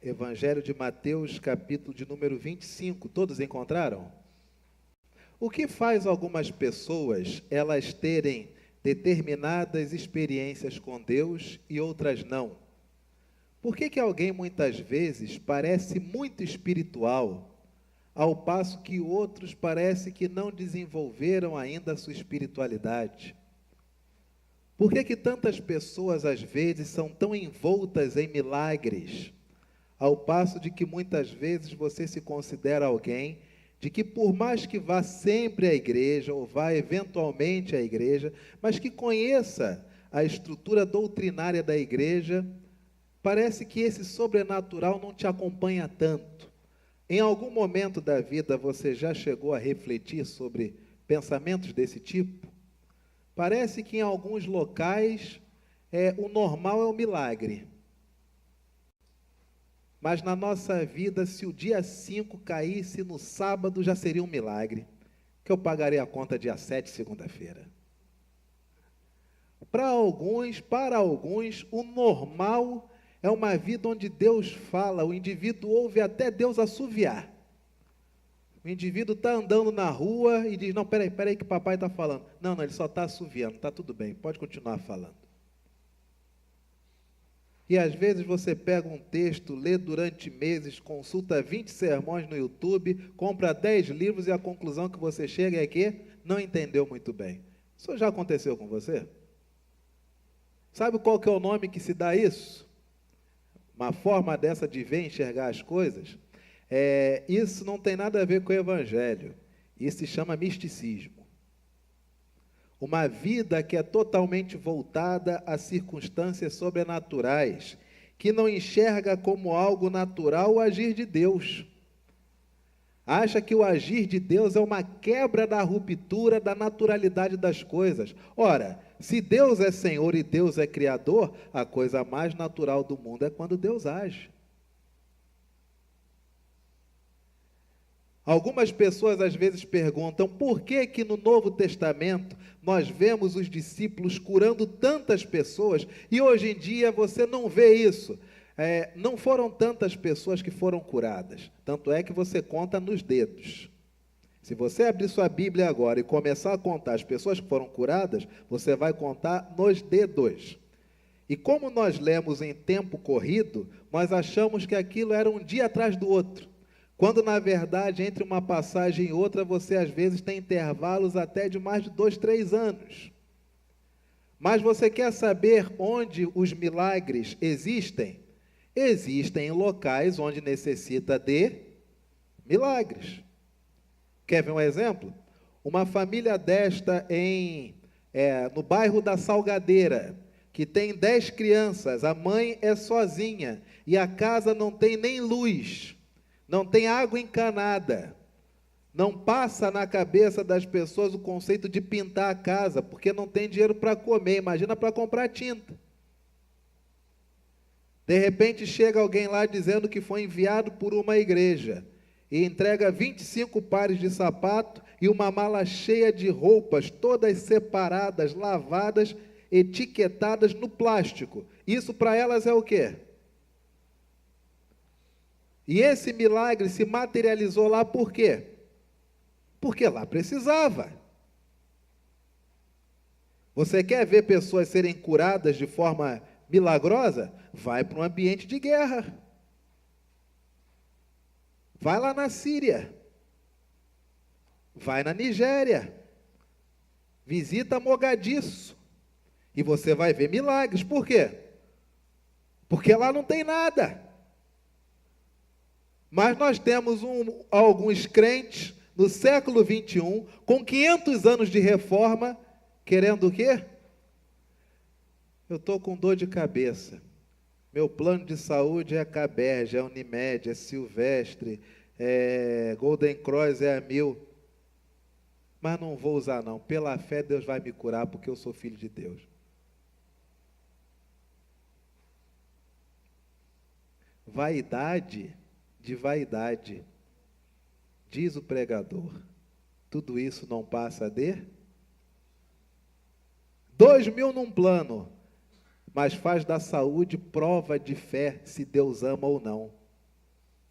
Evangelho de Mateus, capítulo de número 25. Todos encontraram? O que faz algumas pessoas elas terem determinadas experiências com Deus e outras não? Por que alguém muitas vezes parece muito espiritual, ao passo que outros parece que não desenvolveram ainda a sua espiritualidade? Por que tantas pessoas às vezes são tão envoltas em milagres, ao passo de que muitas vezes você se considera alguém de que por mais que vá sempre à igreja, ou vá eventualmente à igreja, mas que conheça a estrutura doutrinária da igreja, parece que esse sobrenatural não te acompanha tanto. Em algum momento da vida você já chegou a refletir sobre pensamentos desse tipo? Parece que em alguns locais o normal é o milagre. Mas na nossa vida, se o dia 5 caísse no sábado, já seria um milagre, que eu pagarei a conta dia 7, segunda-feira. Para alguns, o normal é uma vida onde Deus fala, o indivíduo ouve até Deus assoviar. O indivíduo está andando na rua e diz, não, peraí que papai está falando. Não, ele só está assoviando, está tudo bem, pode continuar falando. E às vezes você pega um texto, lê durante meses, consulta 20 sermões no YouTube, compra 10 livros e a conclusão que você chega é que não entendeu muito bem. Isso já aconteceu com você? Sabe qual que é o nome que se dá a isso? Uma forma dessa de ver enxergar as coisas? Isso não tem nada a ver com o Evangelho. Isso se chama misticismo. Uma vida que é totalmente voltada a circunstâncias sobrenaturais, que não enxerga como algo natural o agir de Deus. Acha que o agir de Deus é uma quebra da ruptura da naturalidade das coisas. Ora, se Deus é Senhor e Deus é Criador, a coisa mais natural do mundo é quando Deus age. Algumas pessoas às vezes perguntam por que no Novo Testamento nós vemos os discípulos curando tantas pessoas e hoje em dia você não vê isso. Não foram tantas pessoas que foram curadas, tanto é que você conta nos dedos. Se você abrir sua Bíblia agora e começar a contar as pessoas que foram curadas, você vai contar nos dedos. E como nós lemos em tempo corrido, nós achamos que aquilo era um dia atrás do outro. Quando, na verdade, entre uma passagem e outra, você às vezes tem intervalos até de mais de 2, 3 anos. Mas você quer saber onde os milagres existem? Existem em locais onde necessita de milagres. Quer ver um exemplo? Uma família desta no bairro da Salgadeira, que tem 10 crianças, a mãe é sozinha e a casa não tem nem luz. Não tem água encanada, não passa na cabeça das pessoas o conceito de pintar a casa, porque não tem dinheiro para comer, imagina para comprar tinta. De repente chega alguém lá dizendo que foi enviado por uma igreja, e entrega 25 pares de sapato e uma mala cheia de roupas, todas separadas, lavadas, etiquetadas no plástico. Isso para elas é o quê? E esse milagre se materializou lá por quê? Porque lá precisava. Você quer ver pessoas serem curadas de forma milagrosa? Vai para um ambiente de guerra. Vai lá na Síria. Vai na Nigéria. Visita Mogadiscio. E você vai ver milagres. Por quê? Porque lá não tem nada. Mas nós temos alguns crentes no século 21, com 500 anos de reforma, querendo o quê? Eu estou com dor de cabeça. Meu plano de saúde é Caberge, é Unimed, é Silvestre, é Golden Cross, é a 1000. Mas não vou usar não. Pela fé Deus vai me curar, porque eu sou filho de Deus. Vaidade de vaidade, diz o pregador, tudo isso não passa de 2.000 num plano, mas faz da saúde prova de fé se Deus ama ou não.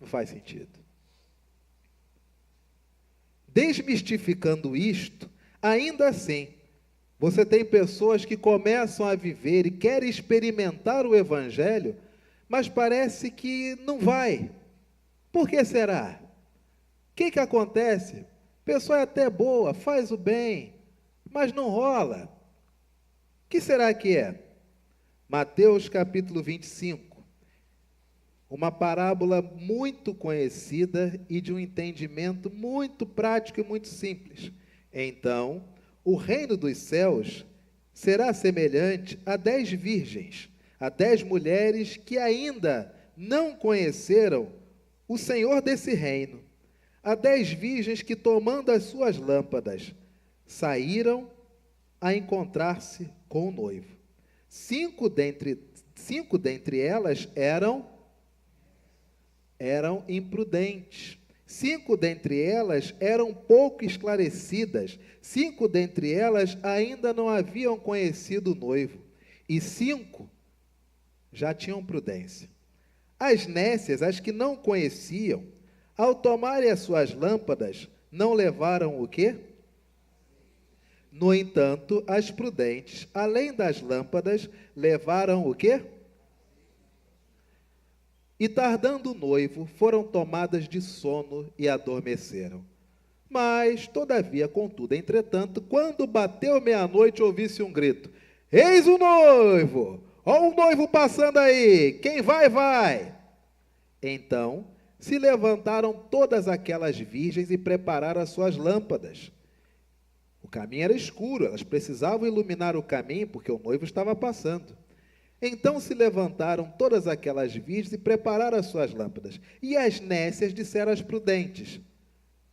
Não faz sentido. Desmistificando isto, ainda assim, você tem pessoas que começam a viver e querem experimentar o Evangelho, mas parece que não vai. Por que será? O que acontece? A pessoa é até boa, faz o bem, mas não rola. O que será que é? Mateus capítulo 25. Uma parábola muito conhecida e de um entendimento muito prático e muito simples. Então, o reino dos céus será semelhante a 10 virgens, a 10 mulheres que ainda não conheceram o Senhor desse reino. A 10 virgens que, tomando as suas lâmpadas, saíram a encontrar-se com o noivo. Cinco dentre elas eram imprudentes. 5 dentre elas eram pouco esclarecidas. 5 dentre elas ainda não haviam conhecido o noivo. E 5 já tinham prudência. As nécias, as que não conheciam, ao tomarem as suas lâmpadas, não levaram o quê? No entanto, as prudentes, além das lâmpadas, levaram o quê? E tardando o noivo, foram tomadas de sono e adormeceram. Mas, todavia, contudo, entretanto, quando bateu meia-noite, ouvi-se um grito: Eis o noivo! Ó o noivo passando aí! Quem vai, vai! Então, se levantaram todas aquelas virgens e prepararam as suas lâmpadas. O caminho era escuro, elas precisavam iluminar o caminho, porque o noivo estava passando. Então se levantaram todas aquelas virgens e prepararam as suas lâmpadas. E as nécias disseram às prudentes: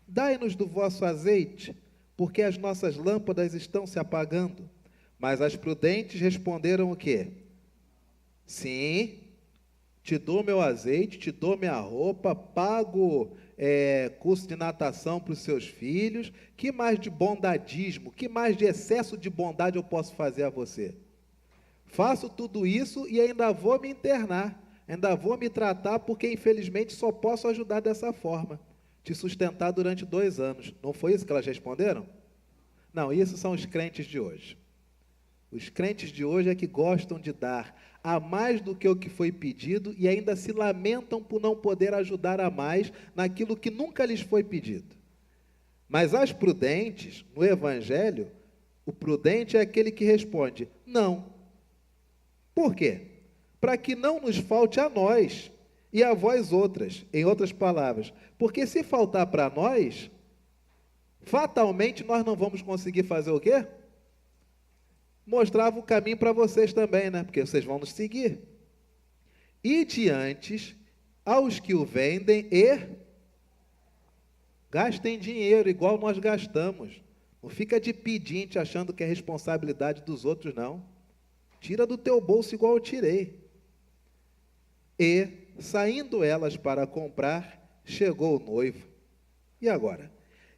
Dai-nos do vosso azeite, porque as nossas lâmpadas estão se apagando. Mas as prudentes responderam o quê? Sim, te dou meu azeite, te dou minha roupa, pago curso de natação para os seus filhos. Que mais de bondadismo, que mais de excesso de bondade eu posso fazer a você? Faço tudo isso e ainda vou me internar, ainda vou me tratar, porque infelizmente só posso ajudar dessa forma, te sustentar durante 2 anos. Não foi isso que elas responderam? Não, isso são os crentes de hoje. Os crentes de hoje é que gostam de dar a mais do que o que foi pedido e ainda se lamentam por não poder ajudar a mais naquilo que nunca lhes foi pedido. Mas as prudentes, no Evangelho, o prudente é aquele que responde: não. Por quê? Para que não nos falte a nós e a vós outras, em outras palavras. Porque se faltar para nós, fatalmente nós não vamos conseguir fazer o quê? Mostrava o caminho para vocês também, né? Porque vocês vão nos seguir. E diante aos que o vendem e gastem dinheiro igual nós gastamos. Não fica de pedinte achando que é responsabilidade dos outros, não. Tira do teu bolso igual eu tirei. E, saindo elas para comprar, chegou o noivo. E agora?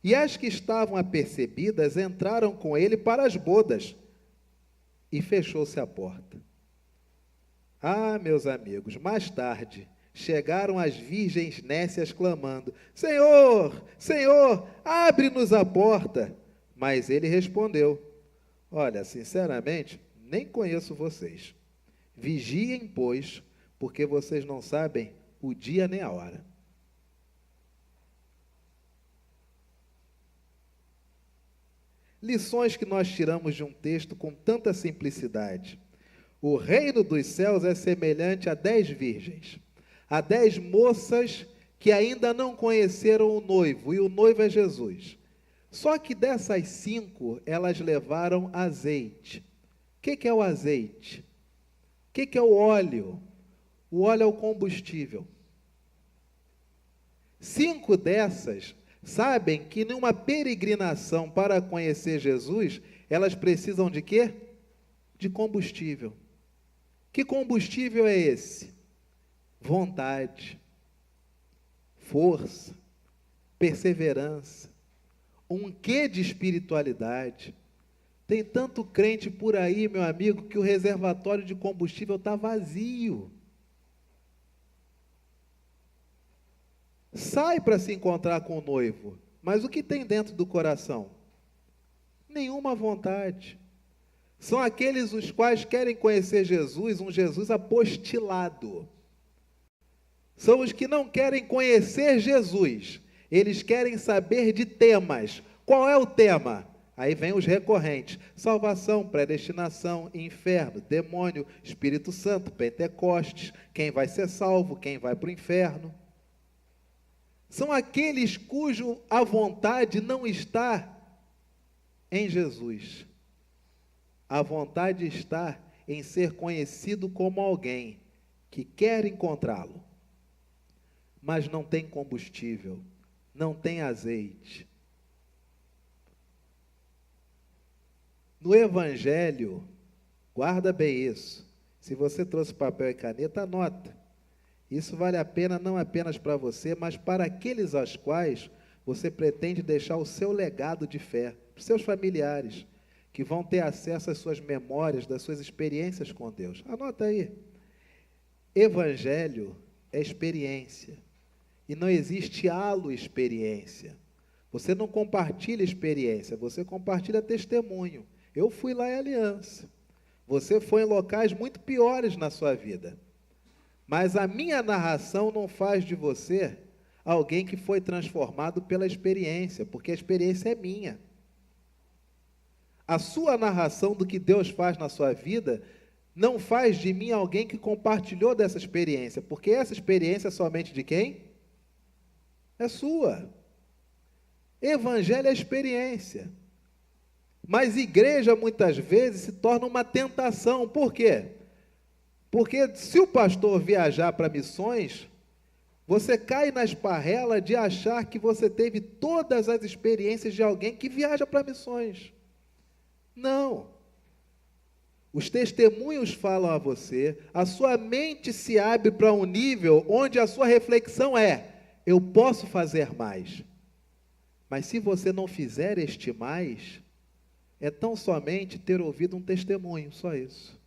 E as que estavam apercebidas entraram com ele para as bodas. E fechou-se a porta. Ah, meus amigos, mais tarde chegaram as virgens nécias clamando: Senhor, Senhor, abre-nos a porta. Mas ele respondeu: Olha, sinceramente, nem conheço vocês. Vigiem, pois, porque vocês não sabem o dia nem a hora. Lições que nós tiramos de um texto com tanta simplicidade. O reino dos céus é semelhante a 10 virgens, a 10 moças que ainda não conheceram o noivo, e o noivo é Jesus. Só que dessas 5, elas levaram azeite. O que é o azeite? O que é o óleo? O óleo é o combustível. 5 dessas sabem que numa peregrinação para conhecer Jesus, elas precisam de quê? De combustível. Que combustível é esse? Vontade, força, perseverança, um quê de espiritualidade. Tem tanto crente por aí, meu amigo, que o reservatório de combustível está vazio. sai para se encontrar com o noivo, mas o que tem dentro do coração? Nenhuma vontade. São aqueles os quais querem conhecer Jesus, um Jesus apostilado. São os que não querem conhecer Jesus, eles querem saber de temas. Qual é o tema? Aí vem os recorrentes: salvação, predestinação, inferno, demônio, Espírito Santo, Pentecostes, quem vai ser salvo, quem vai para o inferno. São aqueles cujo a vontade não está em Jesus. A vontade está em ser conhecido como alguém que quer encontrá-lo, mas não tem combustível, não tem azeite. No Evangelho, guarda bem isso. Se você trouxe papel e caneta, anota. Isso vale a pena não apenas para você, mas para aqueles aos quais você pretende deixar o seu legado de fé, para os seus familiares, que vão ter acesso às suas memórias, das suas experiências com Deus. Anota aí. Evangelho é experiência. E não existe experiência. Você não compartilha experiência, você compartilha testemunho. Eu fui lá em Aliança. Você foi em locais muito piores na sua vida. Mas a minha narração não faz de você alguém que foi transformado pela experiência, porque a experiência é minha. A sua narração do que Deus faz na sua vida não faz de mim alguém que compartilhou dessa experiência, porque essa experiência é somente de quem? É sua. Evangelho é experiência. Mas igreja muitas vezes se torna uma tentação. Por quê? Porque se o pastor viajar para missões, você cai na esparrela de achar que você teve todas as experiências de alguém que viaja para missões. Não. Os testemunhos falam a você, a sua mente se abre para um nível onde a sua reflexão é: eu posso fazer mais. Mas se você não fizer este mais, é tão somente ter ouvido um testemunho, só isso.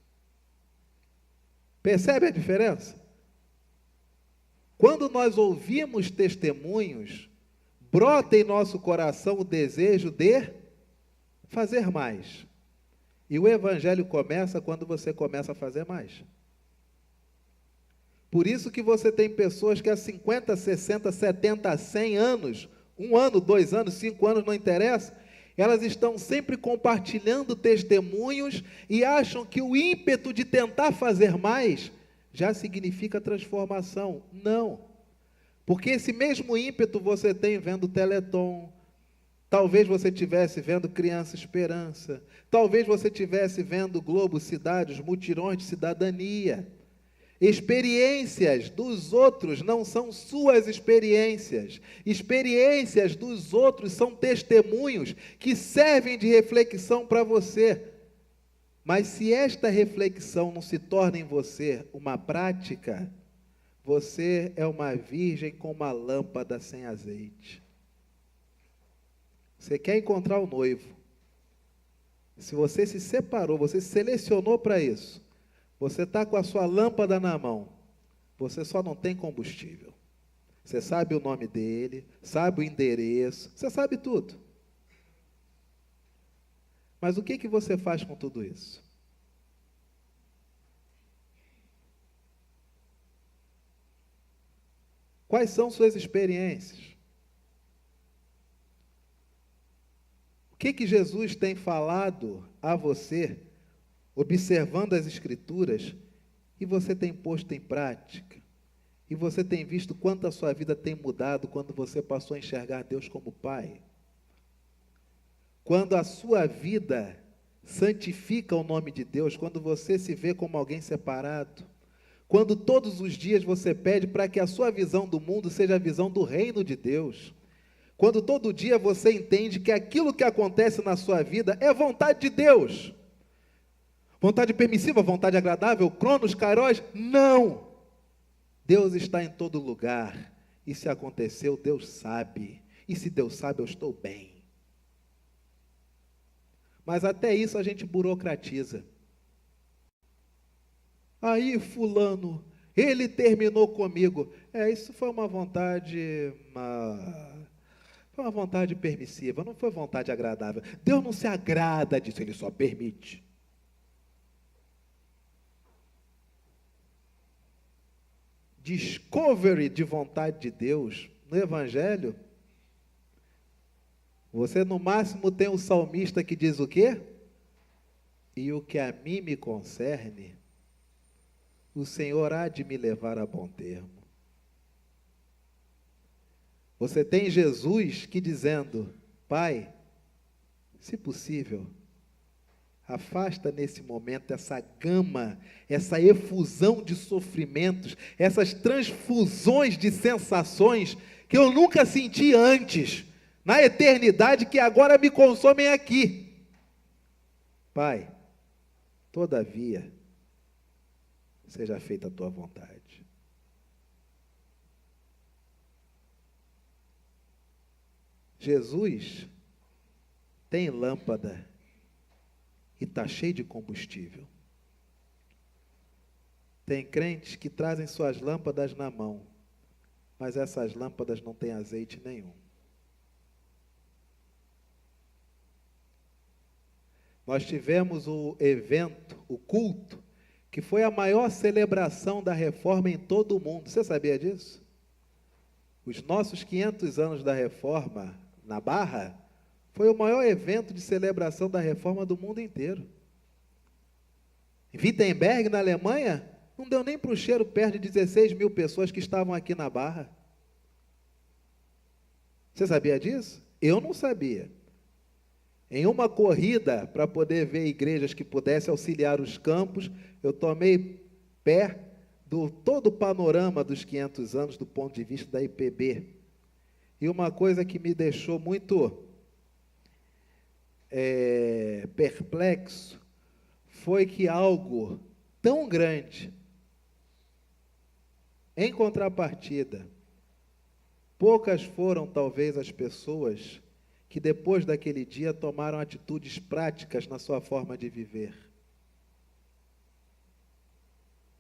Percebe a diferença? Quando nós ouvimos testemunhos, brota em nosso coração o desejo de fazer mais. E o Evangelho começa quando você começa a fazer mais. Por isso que você tem pessoas que há 50, 60, 70, 100 anos, 1 ano, 2 anos, 5 anos, não interessa, elas estão sempre compartilhando testemunhos e acham que o ímpeto de tentar fazer mais já significa transformação. Não. Porque esse mesmo ímpeto você tem vendo Teleton, talvez você estivesse vendo Criança Esperança, talvez você estivesse vendo Globo Cidade, os mutirões de cidadania. Experiências dos outros não são suas experiências. Experiências dos outros são testemunhos que servem de reflexão para você. Mas se esta reflexão não se torna em você uma prática, você é uma virgem com uma lâmpada sem azeite. Você quer encontrar o noivo. Se você se separou, você se selecionou para isso, você está com a sua lâmpada na mão, você só não tem combustível. Você sabe o nome dele, sabe o endereço, você sabe tudo. Mas o que você faz com tudo isso? Quais são suas experiências? O que Jesus tem falado a você, observando as Escrituras, e você tem posto em prática? E você tem visto quanto a sua vida tem mudado quando você passou a enxergar Deus como Pai? Quando a sua vida santifica o nome de Deus, quando você se vê como alguém separado, quando todos os dias você pede para que a sua visão do mundo seja a visão do reino de Deus, quando todo dia você entende que aquilo que acontece na sua vida é vontade de Deus, vontade permissiva, vontade agradável, cronos, kairos, não! Deus está em todo lugar, e se aconteceu, Deus sabe, e se Deus sabe, eu estou bem. Mas até isso a gente burocratiza. Aí fulano, ele terminou comigo. Isso foi foi uma vontade permissiva, não foi vontade agradável. Deus não se agrada disso, Ele só permite. Discovery de vontade de Deus no Evangelho, você no máximo tem um salmista que diz o quê? E o que a mim me concerne, o Senhor há de me levar a bom termo. Você tem Jesus que dizendo, Pai, se possível, afasta nesse momento essa gama, essa efusão de sofrimentos, essas transfusões de sensações que eu nunca senti antes, na eternidade, que agora me consomem aqui. Pai, todavia, seja feita a tua vontade. Jesus tem lâmpada e está cheio de combustível. Tem crentes que trazem suas lâmpadas na mão, mas essas lâmpadas não têm azeite nenhum. Nós tivemos o evento, o culto, que foi a maior celebração da reforma em todo o mundo. Você sabia disso? Os nossos 500 anos da reforma na Barra foi o maior evento de celebração da reforma do mundo inteiro. Em Wittenberg, na Alemanha, não deu nem para o cheiro perto de 16 mil pessoas que estavam aqui na Barra. Você sabia disso? Eu não sabia. Em uma corrida para poder ver igrejas que pudessem auxiliar os campos, eu tomei pé do todo o panorama dos 500 anos do ponto de vista da IPB. E uma coisa que me deixou muito perplexo foi que algo tão grande, em contrapartida, poucas foram talvez as pessoas que depois daquele dia tomaram atitudes práticas na sua forma de viver.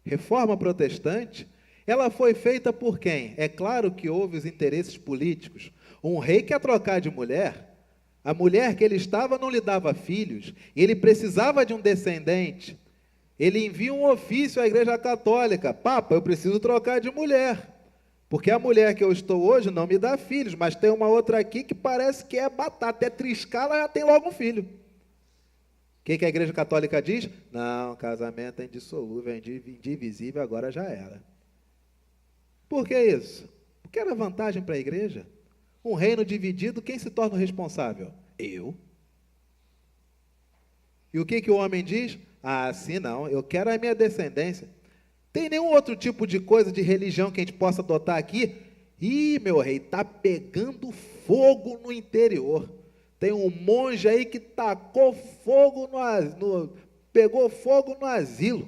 Reforma protestante, ela foi feita por quem? É claro que houve os interesses políticos. Um rei quer trocar de mulher, a mulher que ele estava não lhe dava filhos, e ele precisava de um descendente. Ele envia um ofício à Igreja Católica, Papa, eu preciso trocar de mulher. Porque a mulher que eu estou hoje não me dá filhos, mas tem uma outra aqui que parece que é batata, é triscar, ela já tem logo um filho. O que a Igreja Católica diz? Não, casamento é indissolúvel, é indivisível, agora já era. Por que isso? Porque era vantagem para a igreja. Um reino dividido, quem se torna o responsável? Eu. E o que o homem diz? Assim não, eu quero a minha descendência. Tem nenhum outro tipo de coisa, de religião que a gente possa adotar aqui? Ih, meu rei, está pegando fogo no interior. Tem um monge aí que tacou fogo pegou fogo no asilo.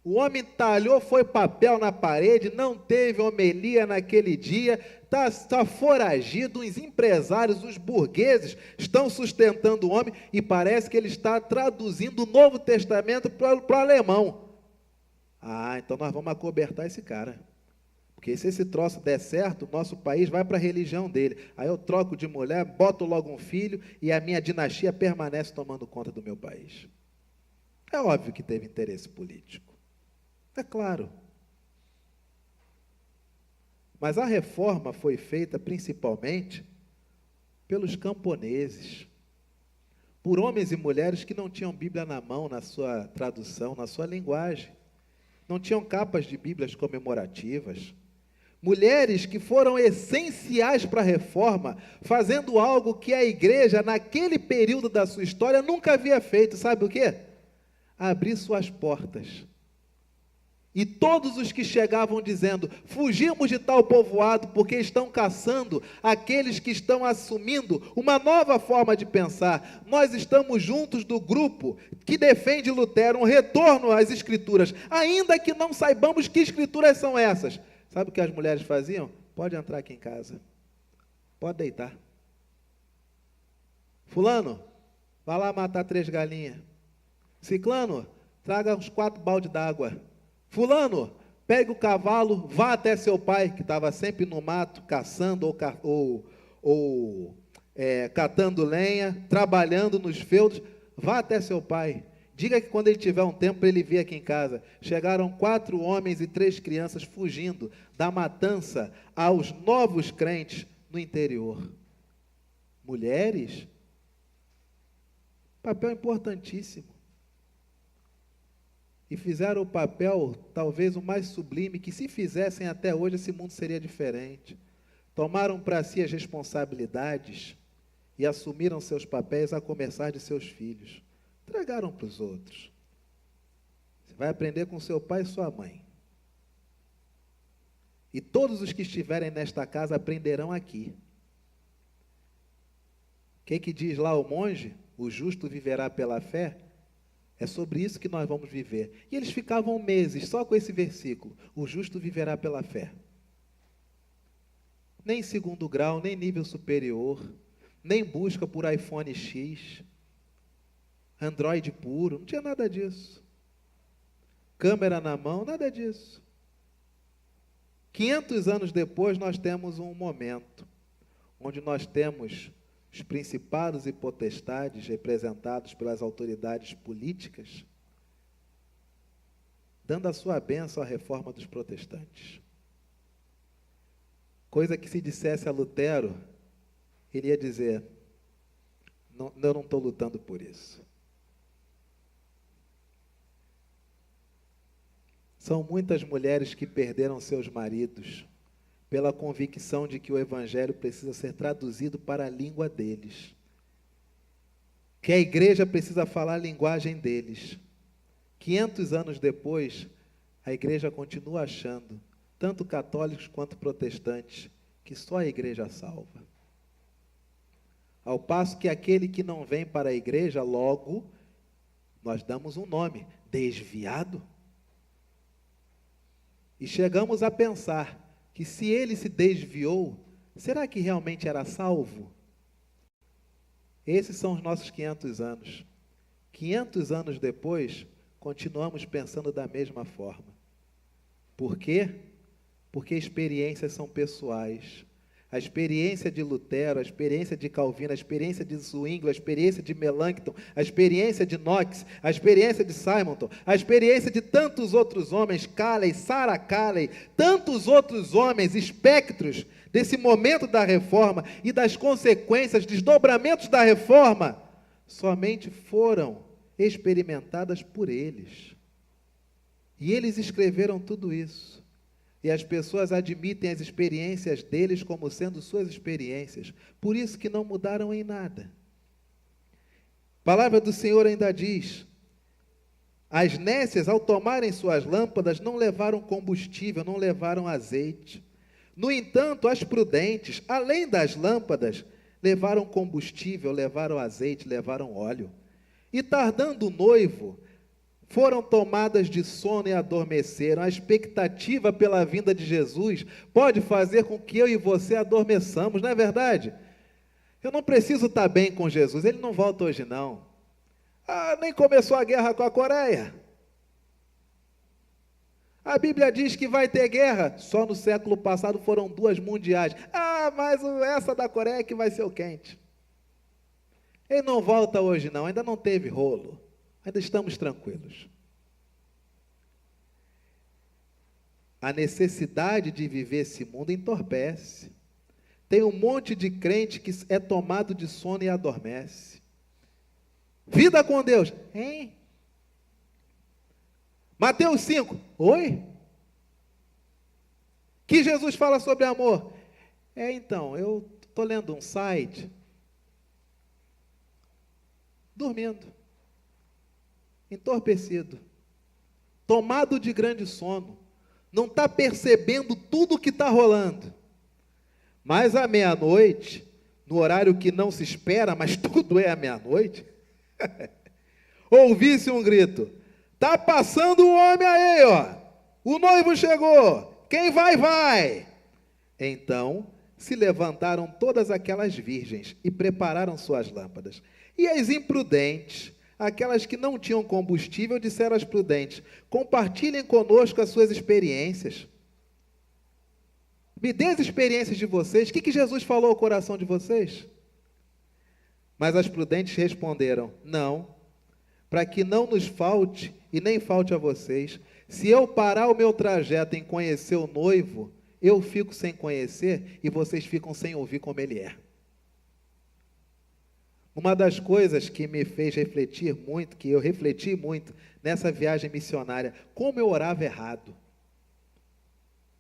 O homem talhou, foi papel na parede, não teve homilia naquele dia, está foragido, os empresários, os burgueses estão sustentando o homem e parece que ele está traduzindo o Novo Testamento para o alemão. Então nós vamos acobertar esse cara. Porque se esse troço der certo, o nosso país vai para a religião dele. Aí eu troco de mulher, boto logo um filho e a minha dinastia permanece tomando conta do meu país. É óbvio que teve interesse político. É claro. Mas a reforma foi feita principalmente pelos camponeses, por homens e mulheres que não tinham Bíblia na mão, na sua tradução, na sua linguagem. Não tinham capas de Bíblias comemorativas. Mulheres que foram essenciais para a reforma, fazendo algo que a igreja, naquele período da sua história, nunca havia feito. Sabe o quê? Abrir suas portas. E todos os que chegavam dizendo, fugimos de tal povoado porque estão caçando aqueles que estão assumindo uma nova forma de pensar. Nós estamos juntos do grupo que defende Lutero, um retorno às escrituras, ainda que não saibamos que escrituras são essas. Sabe o que as mulheres faziam? Pode entrar aqui em casa, pode deitar. Fulano, vá lá matar 3 galinhas. Ciclano, traga uns 4 baldes d'água. Fulano, pegue o cavalo, vá até seu pai, que estava sempre no mato, caçando catando lenha, trabalhando nos feudos. Vá até seu pai. Diga que quando ele tiver um tempo, ele vê aqui em casa. Chegaram 4 homens e 3 crianças fugindo da matança aos novos crentes no interior. Mulheres, papel importantíssimo. E fizeram o papel, talvez o mais sublime, que se fizessem até hoje, esse mundo seria diferente. Tomaram para si as responsabilidades e assumiram seus papéis, a começar de seus filhos. Entregaram para os outros. Você vai aprender com seu pai e sua mãe. E todos os que estiverem nesta casa aprenderão aqui. O que diz lá o monge? O justo viverá pela fé. É sobre isso que nós vamos viver. E eles ficavam meses só com esse versículo. O justo viverá pela fé. Nem segundo grau, nem nível superior, nem busca por iPhone X, Android puro, não tinha nada disso. Câmera na mão, nada disso. 500 anos depois, nós temos um momento onde nós temos os principados e potestades representados pelas autoridades políticas dando a sua bênção à reforma dos protestantes. Coisa que se dissesse a Lutero, ele ia dizer, não, eu não estou lutando por isso. São muitas mulheres que perderam seus maridos pela convicção de que o Evangelho precisa ser traduzido para a língua deles. Que a igreja precisa falar a linguagem deles. 500 anos depois, a igreja continua achando, tanto católicos quanto protestantes, que só a igreja salva. Ao passo que aquele que não vem para a igreja, logo, nós damos um nome, desviado. E chegamos a pensar que se ele se desviou, será que realmente era salvo? Esses são os nossos 500 anos. 500 anos depois, continuamos pensando da mesma forma. Por quê? Porque experiências são pessoais. A experiência de Lutero, a experiência de Calvino, a experiência de Zwingli, a experiência de Melanchthon, a experiência de Knox, a experiência de Simonton, a experiência de tantos outros homens, Calley, Sarah Calley, tantos outros homens, espectros desse momento da reforma e das consequências, desdobramentos da reforma, somente foram experimentadas por eles. E eles escreveram tudo isso. E as pessoas admitem as experiências deles como sendo suas experiências. Por isso que não mudaram em nada. A palavra do Senhor ainda diz: as nécias, ao tomarem suas lâmpadas, não levaram combustível, não levaram azeite. No entanto, as prudentes, além das lâmpadas, levaram combustível, levaram azeite, levaram óleo. E tardando o noivo, foram tomadas de sono e adormeceram. A expectativa pela vinda de Jesus pode fazer com que eu e você adormeçamos, não é verdade? Eu não preciso estar bem com Jesus, ele não volta hoje não. Nem começou a guerra com a Coreia. A Bíblia diz que vai ter guerra, só no século passado foram 2 mundiais. Mas essa da Coreia é que vai ser o quente. Ele não volta hoje não, ainda não teve rolo. Ainda estamos tranquilos. A necessidade de viver esse mundo entorpece. Tem um monte de crente que é tomado de sono e adormece. Vida com Deus. Hein? Mateus 5. Oi? Que Jesus fala sobre amor? Então, eu estou lendo um site. Dormindo. Entorpecido, tomado de grande sono, não está percebendo tudo o que está rolando. Mas à meia-noite, no horário que não se espera, mas tudo é à meia-noite, ouvi-se um grito: está passando o homem aí, ó, o noivo chegou, quem vai, vai. Então se levantaram todas aquelas virgens e prepararam suas lâmpadas. E as imprudentes, Aquelas que não tinham combustível disseram às prudentes: compartilhem conosco as suas experiências. Me dê as experiências de vocês. O que Jesus falou ao coração de vocês? Mas as prudentes responderam: não, para que não nos falte e nem falte a vocês. Se eu parar o meu trajeto em conhecer o noivo, eu fico sem conhecer e vocês ficam sem ouvir como ele é. Uma das coisas que me fez refletir muito, que eu refleti muito nessa viagem missionária, como eu orava errado.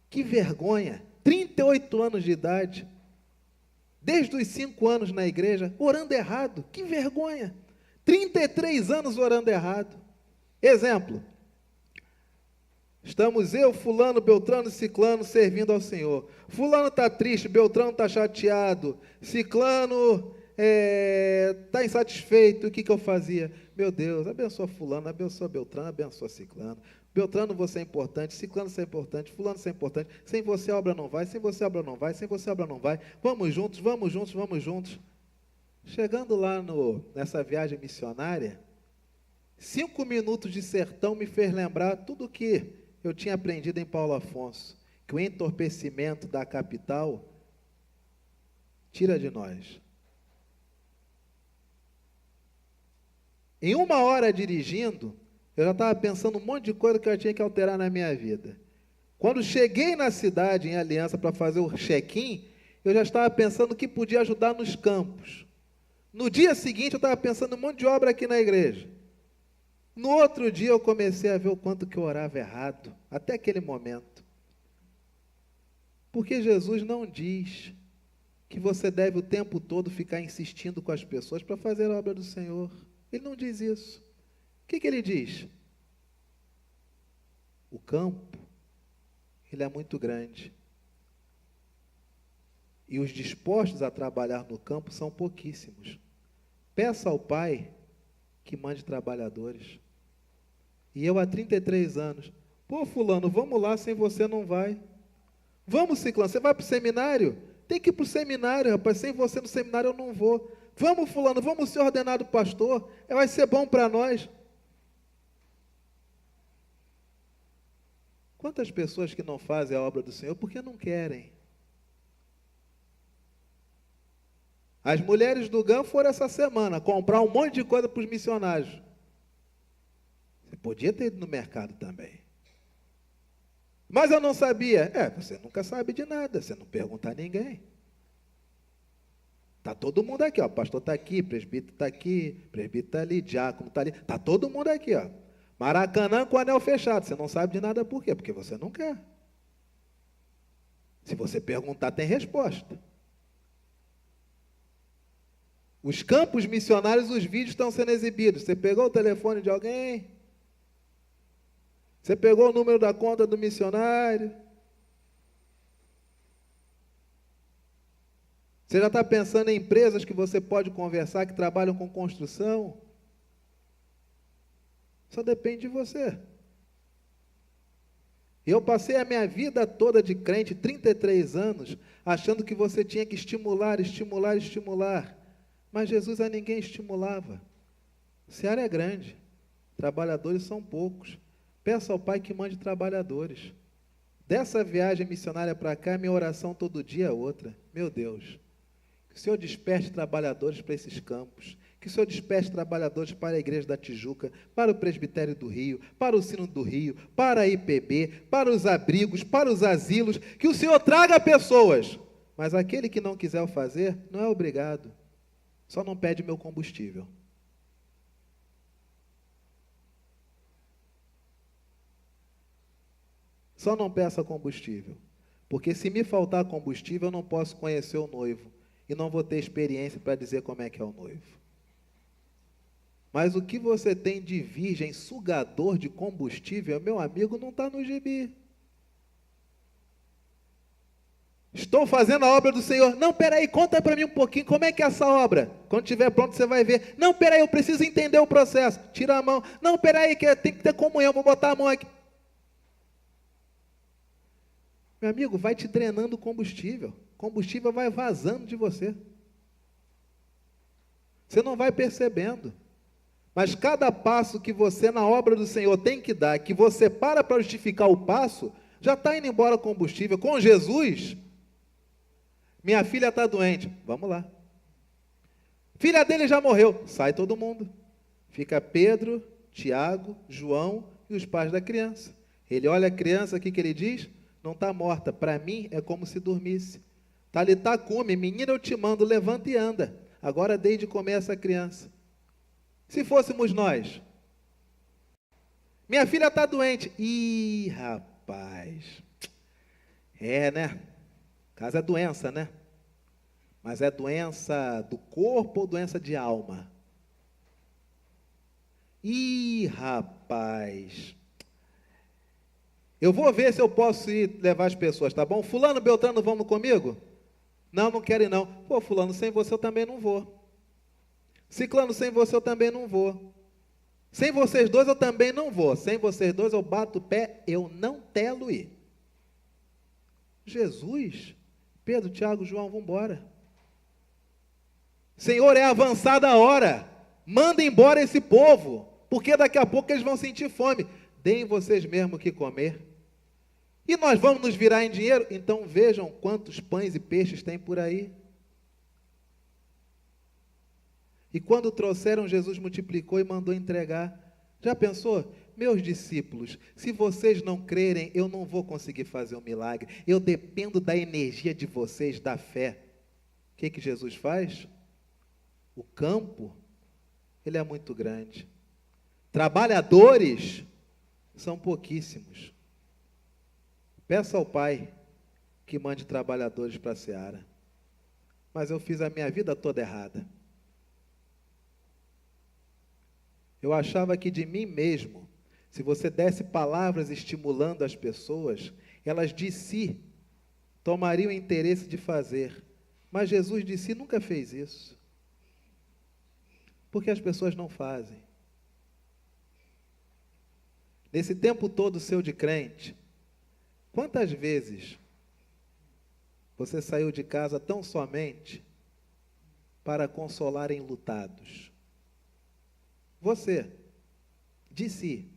Que vergonha! 38 anos de idade, desde os 5 anos na igreja, orando errado. Que vergonha! 33 anos orando errado. Exemplo. Estamos eu, fulano, beltrano e ciclano servindo ao Senhor. Fulano está triste, beltrano está chateado, ciclano está insatisfeito. O que eu fazia? Meu Deus, abençoa fulano, abençoa beltrano, abençoa ciclano. Beltrano, você é importante, ciclano, você é importante, fulano, você é importante. Sem você a obra não vai, sem você a obra não vai, sem você a obra não vai. Vamos juntos, vamos juntos, vamos juntos. Chegando lá nessa viagem missionária, 5 minutos de sertão me fez lembrar tudo que eu tinha aprendido em Paulo Afonso, que o entorpecimento da capital tira de nós. Em 1 hora dirigindo, eu já estava pensando um monte de coisa que eu tinha que alterar na minha vida. Quando cheguei na cidade, em Aliança, para fazer o check-in, eu já estava pensando o que podia ajudar nos campos. No dia seguinte, eu estava pensando um monte de obra aqui na igreja. No outro dia, eu comecei a ver o quanto que eu orava errado, até aquele momento. Porque Jesus não diz que você deve o tempo todo ficar insistindo com as pessoas para fazer a obra do Senhor. Ele não diz isso. O que ele diz? O campo, ele é muito grande. E os dispostos a trabalhar no campo são pouquíssimos. Peça ao Pai que mande trabalhadores. E eu há 33 anos, pô, fulano, vamos lá, sem você não vai. Vamos, ciclano, você vai para o seminário? Tem que ir para o seminário, rapaz, sem você no seminário eu não vou. Vamos, fulano, vamos ser ordenado pastor, vai ser bom para nós. Quantas pessoas que não fazem a obra do Senhor porque não querem? As mulheres do GAM foram essa semana comprar um monte de coisa para os missionários. Você podia ter ido no mercado também. Mas eu não sabia. Você nunca sabe de nada, você não pergunta a ninguém. Está todo mundo aqui, ó. O pastor está aqui, presbítero está aqui, presbítero está ali, diácono está ali. Está todo mundo aqui, ó. Maracanã com o anel fechado. Você não sabe de nada por quê? Porque você não quer. Se você perguntar, tem resposta. Os campos missionários, os vídeos estão sendo exibidos. Você pegou o telefone de alguém? Você pegou o número da conta do missionário? Você já está pensando em empresas que você pode conversar, que trabalham com construção? Só depende de você. Eu passei a minha vida toda de crente, 33 anos, achando que você tinha que estimular, estimular, estimular. Mas Jesus a ninguém estimulava. A seara é grande, trabalhadores são poucos. Peça ao Pai que mande trabalhadores. Dessa viagem missionária para cá, minha oração todo dia é outra. Meu Deus, que o Senhor desperte trabalhadores para esses campos. Que o Senhor desperte trabalhadores para a Igreja da Tijuca, para o Presbitério do Rio, para o Sino do Rio, para a IPB, para os abrigos, para os asilos. Que o Senhor traga pessoas. Mas aquele que não quiser o fazer, não é obrigado. Só não pede meu combustível. Só não peça combustível. Porque se me faltar combustível, eu não posso conhecer o noivo. E não vou ter experiência para dizer como é que é o noivo. Mas o que você tem de virgem sugador de combustível, meu amigo, não está no gibi. Estou fazendo a obra do Senhor. Não, peraí, conta para mim um pouquinho, como é que é essa obra? Quando estiver pronto, você vai ver. Não, peraí, eu preciso entender o processo. Tira a mão. Não, peraí, que tem que ter comunhão, vou botar a mão aqui. Meu amigo, vai te drenando o combustível. O combustível vai vazando de você. Você não vai percebendo. Mas cada passo que você na obra do Senhor tem que dar, que você para justificar o passo, já está indo embora o combustível. Com Jesus, minha filha está doente, vamos lá. Filha dele já morreu, sai todo mundo. Fica Pedro, Tiago, João e os pais da criança. Ele olha a criança, o que ele diz? Não está morta, para mim é como se dormisse. Talitá cumi, menina eu te mando, levanta e anda. Agora dei de comer essa criança. Se fôssemos nós, minha filha está doente. Ih, rapaz, né? Caso é doença, né? Mas é doença do corpo ou doença de alma? Ih, rapaz, eu vou ver se eu posso ir levar as pessoas, tá bom? Fulano, Beltrano, vamos comigo? Não, não quero ir não. Pô, fulano, sem você eu também não vou. Ciclano, sem você eu também não vou. Sem vocês dois eu também não vou. Sem vocês dois eu bato o pé, eu não telo ir. Jesus, Pedro, Tiago, João, vamos embora. Senhor, é avançada a hora. Manda embora esse povo, porque daqui a pouco eles vão sentir fome. Deem vocês mesmo o que comer. E nós vamos nos virar em dinheiro? Então vejam quantos pães e peixes tem por aí. E quando trouxeram, Jesus multiplicou e mandou entregar. Já pensou? Meus discípulos, se vocês não crerem, eu não vou conseguir fazer um milagre. Eu dependo da energia de vocês, da fé. O que Jesus faz? O campo, ele é muito grande. Trabalhadores são pouquíssimos. Peça ao Pai que mande trabalhadores para a seara. Mas eu fiz a minha vida toda errada. Eu achava que de mim mesmo, se você desse palavras estimulando as pessoas, elas de si tomariam interesse de fazer. Mas Jesus de si nunca fez isso. Porque as pessoas não fazem. Nesse tempo todo seu de crente, quantas vezes você saiu de casa tão somente para consolar enlutados? Você, de si,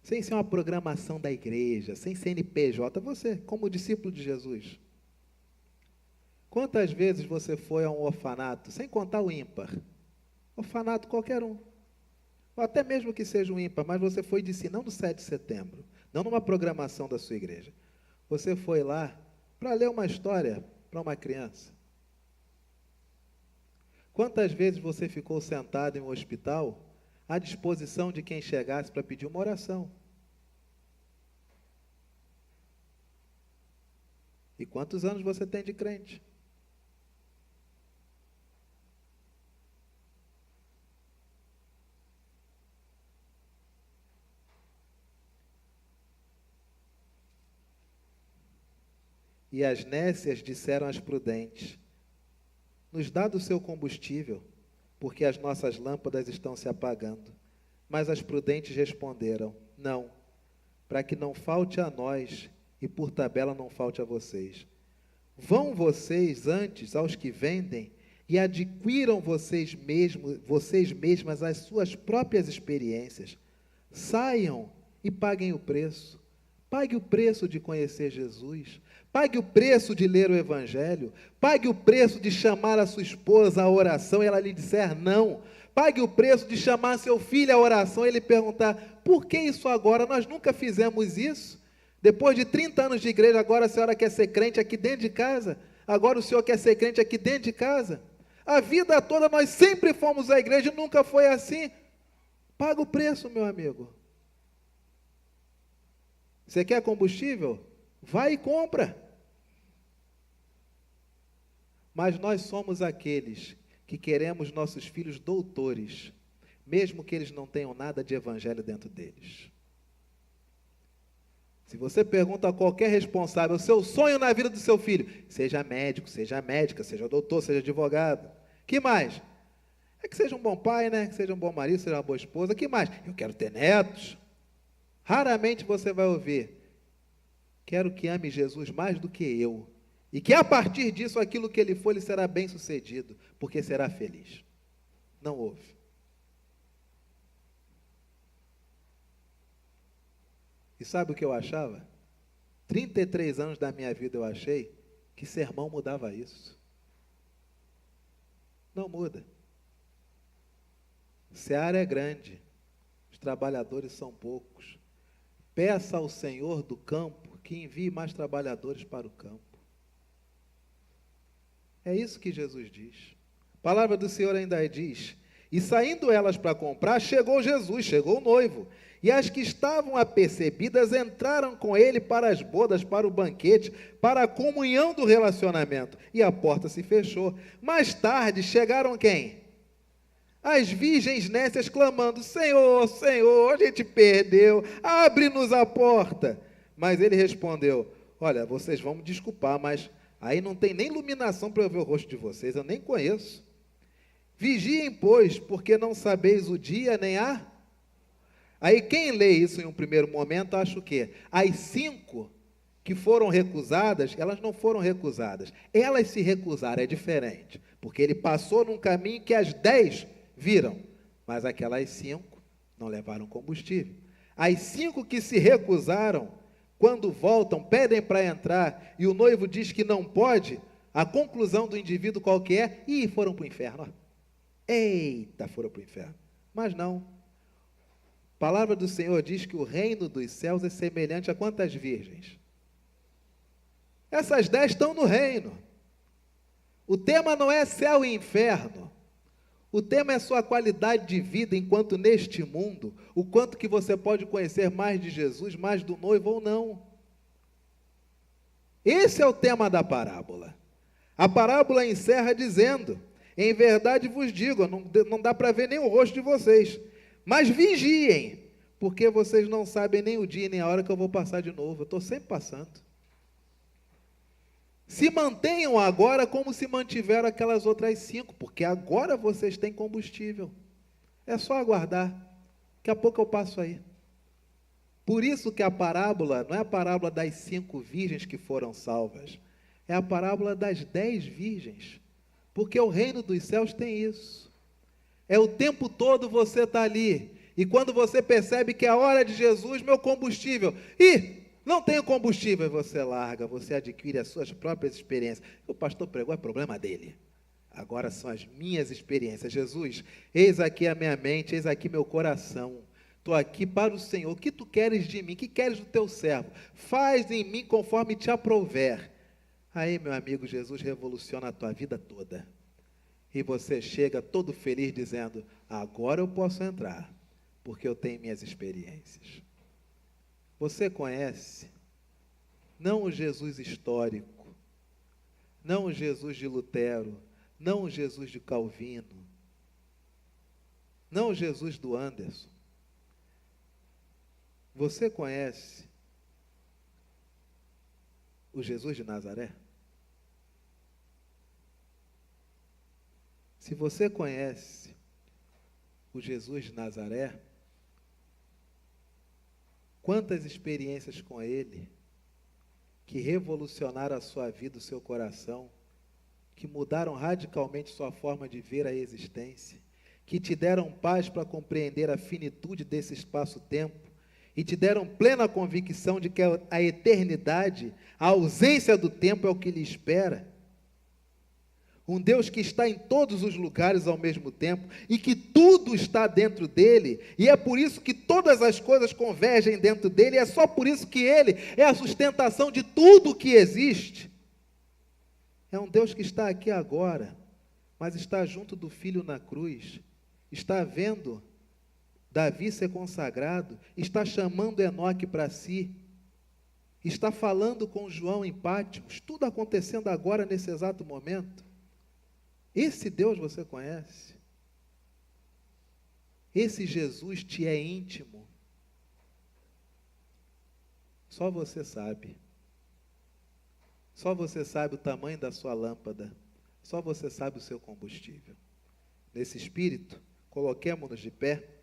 sem ser uma programação da igreja, sem CNPJ, você, como discípulo de Jesus. Quantas vezes você foi a um orfanato, sem contar o ímpar? Orfanato qualquer um. Ou até mesmo que seja um ímpar, mas você foi de si, não no 7 de setembro, não numa programação da sua igreja. Você foi lá para ler uma história para uma criança. Quantas vezes você ficou sentado em um hospital à disposição de quem chegasse para pedir uma oração? E quantos anos você tem de crente? E as nécias disseram às prudentes: nos dá do seu combustível, porque as nossas lâmpadas estão se apagando. Mas as prudentes responderam: não, para que não falte a nós e por tabela não falte a vocês. Vão vocês antes aos que vendem e adquiram vocês mesmas as suas próprias experiências. Saiam e paguem o preço. Pague o preço de conhecer Jesus. Pague o preço de ler o Evangelho. Pague o preço de chamar a sua esposa à oração e ela lhe disser não. Pague o preço de chamar seu filho à oração e ele perguntar: por que isso agora? Nós nunca fizemos isso. Depois de 30 anos de igreja, agora a senhora quer ser crente aqui dentro de casa? Agora o senhor quer ser crente aqui dentro de casa? A vida toda nós sempre fomos à igreja e nunca foi assim. Paga o preço, meu amigo. Você quer combustível? Vai e compra. Mas nós somos aqueles que queremos nossos filhos doutores, mesmo que eles não tenham nada de evangelho dentro deles. Se você pergunta a qualquer responsável, o seu sonho na vida do seu filho, seja médico, seja médica, seja doutor, seja advogado. Que mais? É que seja um bom pai, né? Que seja um bom marido, seja uma boa esposa. Que mais? Eu quero ter netos. Raramente você vai ouvir: quero que ame Jesus mais do que eu. E que a partir disso, aquilo que ele for, ele será bem sucedido, porque será feliz. Não houve. E sabe o que eu achava? 33 anos da minha vida eu achei que sermão mudava isso. Não muda. Seara é grande, os trabalhadores são poucos. Peça ao Senhor do campo que envie mais trabalhadores para o campo. É isso que Jesus diz. A palavra do Senhor ainda diz: e saindo elas para comprar, chegou Jesus, chegou o noivo. E as que estavam apercebidas entraram com ele para as bodas, para o banquete, para a comunhão do relacionamento. E a porta se fechou. Mais tarde chegaram quem? As virgens nécias clamando: Senhor, Senhor, a gente perdeu, abre-nos a porta. Mas ele respondeu: olha, vocês vão me desculpar, mas aí não tem nem iluminação para eu ver o rosto de vocês, eu nem conheço. Vigiem, pois, porque não sabeis o dia nem a... Aí quem lê isso em um primeiro momento acha o quê? As 5 que foram recusadas, elas não foram recusadas, elas se recusaram, é diferente, porque ele passou num caminho que as 10 viram, mas aquelas 5 não levaram combustível. As 5 que se recusaram, quando voltam, pedem para entrar, e o noivo diz que não pode, a conclusão do indivíduo qual que é? Ih, foram para o inferno. Ó. Eita, foram para o inferno. Mas não. A palavra do Senhor diz que o reino dos céus é semelhante a quantas virgens? Essas 10 estão no reino. O tema não é céu e inferno. O tema é sua qualidade de vida enquanto neste mundo, o quanto que você pode conhecer mais de Jesus, mais do noivo ou não. Esse é o tema da parábola. A parábola encerra dizendo: em verdade vos digo, não dá para ver nem o rosto de vocês, mas vigiem, porque vocês não sabem nem o dia nem a hora que eu vou passar de novo. Eu estou sempre passando. Se mantenham agora como se mantiveram aquelas outras 5, porque agora vocês têm combustível. É só aguardar. Daqui a pouco eu passo aí. Por isso que a parábola não é a parábola das 5 virgens que foram salvas, é a parábola das 10 virgens. Porque o reino dos céus tem isso. É o tempo todo você está ali. E quando você percebe que é a hora de Jesus, meu combustível. Não tenho combustível, você larga, você adquire as suas próprias experiências. O pastor pregou, é problema dele. Agora são as minhas experiências. Jesus, eis aqui a minha mente, eis aqui meu coração. Estou aqui para o Senhor. O que tu queres de mim? O que queres do teu servo? Faz em mim conforme te aprouver. Aí, meu amigo, Jesus revoluciona a tua vida toda. E você chega todo feliz dizendo: agora eu posso entrar, porque eu tenho minhas experiências. Você conhece, não o Jesus histórico, não o Jesus de Lutero, não o Jesus de Calvino, não o Jesus do Anderson. Você conhece o Jesus de Nazaré? Se você conhece o Jesus de Nazaré, quantas experiências com ele que revolucionaram a sua vida, o seu coração, que mudaram radicalmente sua forma de ver a existência, que te deram paz para compreender a finitude desse espaço-tempo e te deram plena convicção de que a eternidade, a ausência do tempo é o que lhe espera. Um Deus que está em todos os lugares ao mesmo tempo e que tudo está dentro dele, e é por isso que todas as coisas convergem dentro dele, e é só por isso que ele é a sustentação de tudo que existe. É um Deus que está aqui agora, mas está junto do Filho na cruz, está vendo Davi ser consagrado, está chamando Enoque para si, está falando com João em Pátimos, tudo acontecendo agora nesse exato momento. Esse Deus você conhece? Esse Jesus te é íntimo? Só você sabe. Só você sabe o tamanho da sua lâmpada. Só você sabe o seu combustível. Nesse espírito, coloquemo-nos de pé.